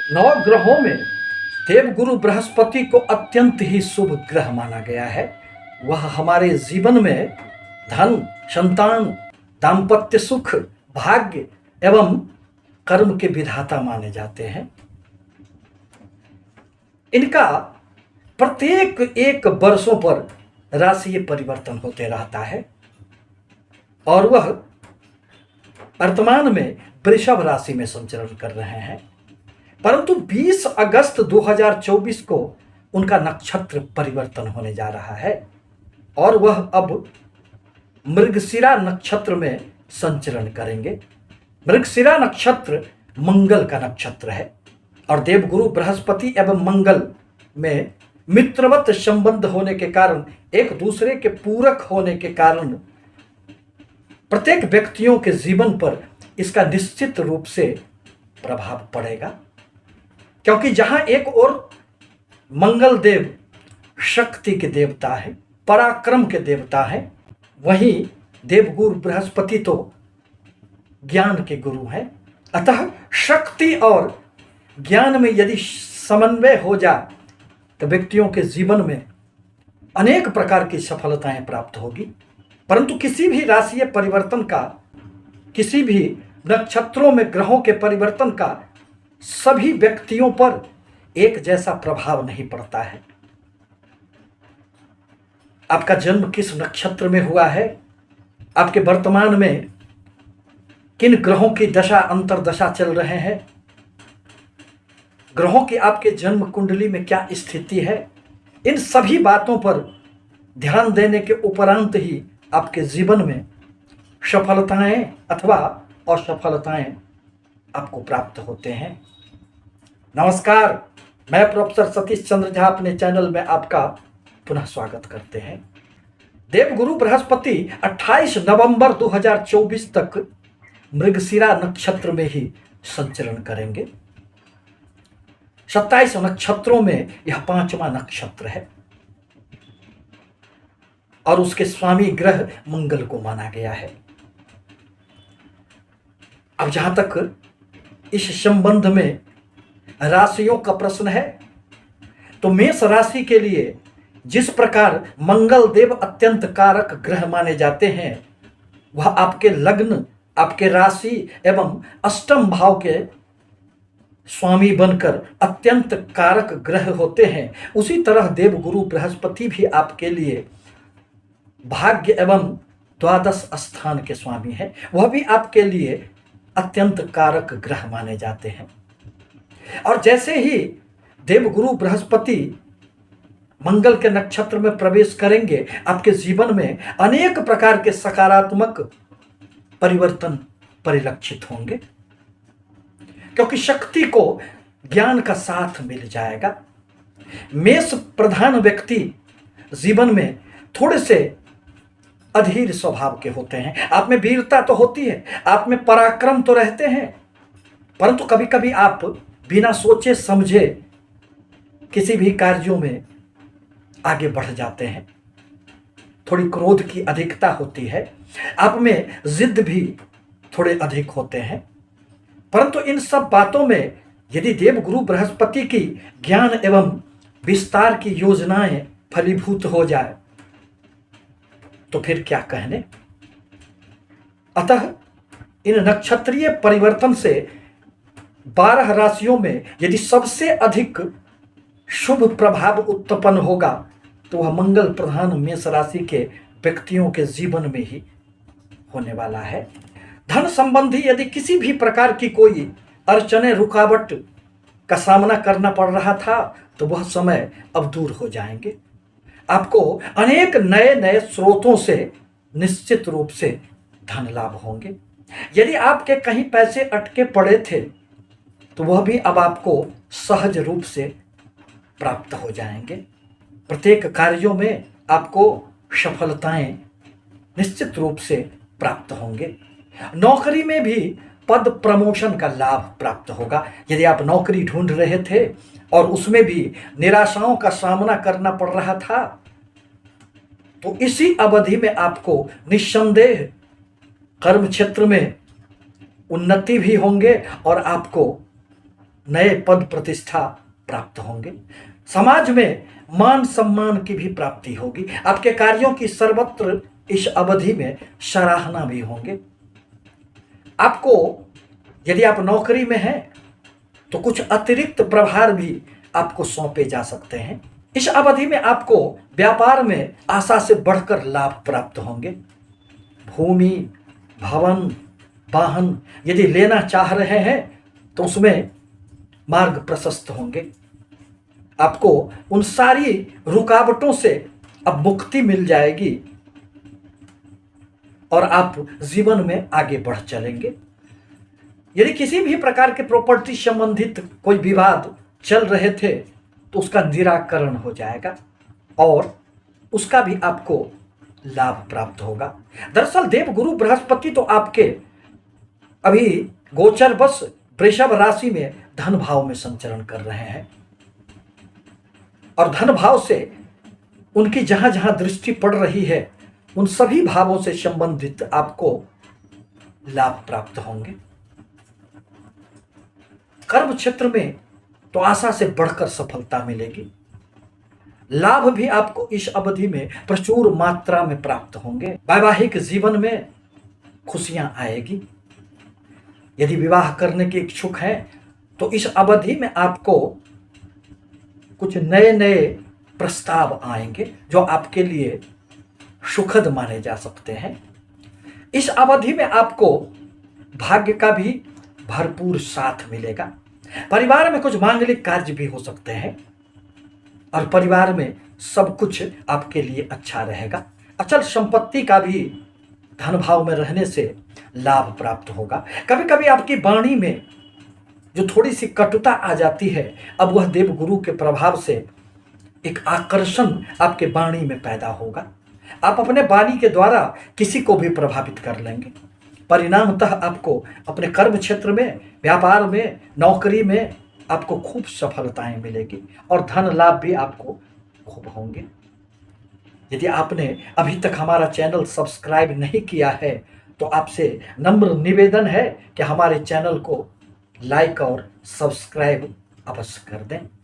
नौ ग्रहों में देवगुरु बृहस्पति को अत्यंत ही शुभ ग्रह माना गया है। वह हमारे जीवन में धन, संतान, दाम्पत्य सुख, भाग्य एवं कर्म के विधाता माने जाते हैं। इनका प्रत्येक एक वर्षों पर राशि परिवर्तन होते रहता है और वह वर्तमान में वृषभ राशि में संचरण कर रहे हैं, परंतु 20 अगस्त 2024 को उनका नक्षत्र परिवर्तन होने जा रहा है और वह अब मृगशिरा नक्षत्र में संचरण करेंगे। मृगशिरा नक्षत्र मंगल का नक्षत्र है और देवगुरु बृहस्पति एवं मंगल में मित्रवत संबंध होने के कारण, एक दूसरे के पूरक होने के कारण प्रत्येक व्यक्तियों के जीवन पर इसका निश्चित रूप से प्रभाव पड़ेगा, क्योंकि जहां एक ओर मंगल देव शक्ति के देवता है, पराक्रम के देवता है, वहीं देवगुरु बृहस्पति तो ज्ञान के गुरु हैं। अतः शक्ति और ज्ञान में यदि समन्वय हो जाए तो व्यक्तियों के जीवन में अनेक प्रकार की सफलताएं प्राप्त होगी। परंतु किसी भी राशि परिवर्तन का, किसी भी नक्षत्रों में ग्रहों के परिवर्तन का सभी व्यक्तियों पर एक जैसा प्रभाव नहीं पड़ता है। आपका जन्म किस नक्षत्र में हुआ है, आपके वर्तमान में किन ग्रहों की दशा अंतरदशा चल रहे हैं, ग्रहों की आपके जन्म कुंडली में क्या स्थिति है, इन सभी बातों पर ध्यान देने के उपरांत ही आपके जीवन में सफलताएं अथवा असफलताएं आपको प्राप्त होते हैं। नमस्कार, मैं प्रोफेसर सतीश चंद्र झा अपने चैनल में आपका पुनः स्वागत करते हैं। देवगुरु बृहस्पति 28 नवंबर 2024 तक मृगशिरा नक्षत्र में ही संचरण करेंगे। 27 नक्षत्रों में यह 5वां नक्षत्र है और उसके स्वामी ग्रह मंगल को माना गया है। अब जहां तक इस संबंध में राशियों का प्रश्न है, तो मेष राशि के लिए जिस प्रकार मंगल देव अत्यंत कारक ग्रह माने जाते हैं, वह आपके लग्न, आपके राशि एवं अष्टम भाव के स्वामी बनकर अत्यंत कारक ग्रह होते हैं। उसी तरह देवगुरु बृहस्पति भी आपके लिए भाग्य एवं द्वादश स्थान के स्वामी हैं, वह भी आपके लिए अत्यंत कारक ग्रह माने जाते हैं। और जैसे ही देवगुरु बृहस्पति मंगल के नक्षत्र में प्रवेश करेंगे, आपके जीवन में अनेक प्रकार के सकारात्मक परिवर्तन परिलक्षित होंगे, क्योंकि शक्ति को ज्ञान का साथ मिल जाएगा। मेष प्रधान व्यक्ति जीवन में थोड़े से अधीर स्वभाव के होते हैं। आप में वीरता तो होती है, आप में पराक्रम तो रहते हैं, परंतु कभी कभी आप बिना सोचे समझे किसी भी कार्यों में आगे बढ़ जाते हैं। थोड़ी क्रोध की अधिकता होती है, आप में जिद भी थोड़े अधिक होते हैं। परंतु इन सब बातों में यदि देवगुरु बृहस्पति की ज्ञान एवं विस्तार की योजनाएं फलीभूत हो जाए तो फिर क्या कहने। अतः इन नक्षत्रीय परिवर्तन से 12 राशियों में यदि सबसे अधिक शुभ प्रभाव उत्पन्न होगा तो वह मंगल प्रधान मेष राशि के व्यक्तियों के जीवन में ही होने वाला है। धन संबंधी यदि किसी भी प्रकार की कोई अड़चने, रुकावट का सामना करना पड़ रहा था तो वह समय अब दूर हो जाएंगे। आपको अनेक नए नए स्रोतों से निश्चित रूप से धन लाभ होंगे। यदि आपके कहीं पैसे अटके पड़े थे तो वह भी अब आपको सहज रूप से प्राप्त हो जाएंगे। प्रत्येक कार्यों में आपको सफलताएं निश्चित रूप से प्राप्त होंगे। नौकरी में भी पद प्रमोशन का लाभ प्राप्त होगा। यदि आप नौकरी ढूंढ रहे थे और उसमें भी निराशाओं का सामना करना पड़ रहा था, तो इसी अवधि में आपको निस्संदेह कर्म क्षेत्र में उन्नति भी होंगे और आपको नए पद प्रतिष्ठा प्राप्त होंगे। समाज में मान सम्मान की भी प्राप्ति होगी। आपके कार्यों की सर्वत्र इस अवधि में सराहना भी होंगे। आपको यदि आप नौकरी में हैं तो कुछ अतिरिक्त प्रभार भी आपको सौंपे जा सकते हैं। इस अवधि में आपको व्यापार में आशा से बढ़कर लाभ प्राप्त होंगे। भूमि, भवन, वाहन यदि लेना चाह रहे हैं तो उसमें मार्ग प्रशस्त होंगे। आपको उन सारी रुकावटों से अब मुक्ति मिल जाएगी और आप जीवन में आगे बढ़ चलेंगे। यदि किसी भी प्रकार के प्रॉपर्टी संबंधित कोई विवाद चल रहे थे तो उसका निराकरण हो जाएगा और उसका भी आपको लाभ प्राप्त होगा। दरअसल देवगुरु बृहस्पति तो आपके अभी गोचर बस वृषभ राशि में धन भाव में संचरण कर रहे हैं और धन भाव से उनकी जहां जहां दृष्टि पड़ रही है उन सभी भावों से संबंधित आपको लाभ प्राप्त होंगे। कर्म क्षेत्र में तो आशा से बढ़कर सफलता मिलेगी। लाभ भी आपको इस अवधि में प्रचुर मात्रा में प्राप्त होंगे। वैवाहिक जीवन में खुशियां आएगी। यदि विवाह करने के इच्छुक हैं तो इस अवधि में आपको कुछ नए नए प्रस्ताव आएंगे जो आपके लिए सुखद माने जा सकते हैं। इस अवधि में आपको भाग्य का भी भरपूर साथ मिलेगा। परिवार में कुछ मांगलिक कार्य भी हो सकते हैं और परिवार में सब कुछ आपके लिए अच्छा रहेगा। अचल संपत्ति का भी धन भाव में रहने से लाभ प्राप्त होगा। कभी कभी आपकी वाणी में जो थोड़ी सी कटुता आ जाती है अब वह देवगुरु के प्रभाव से एक आकर्षण आपके वाणी में पैदा होगा। आप अपने वाणी के द्वारा किसी को भी प्रभावित कर लेंगे। परिणामतः आपको अपने कर्म क्षेत्र में, व्यापार में, नौकरी में आपको खूब सफलताएं मिलेगी और धन लाभ भी आपको खूब होंगे। यदि आपने अभी तक हमारा चैनल सब्सक्राइब नहीं किया है तो आपसे नम्र निवेदन है कि हमारे चैनल को लाइक और सब्सक्राइब अवश्य कर दें।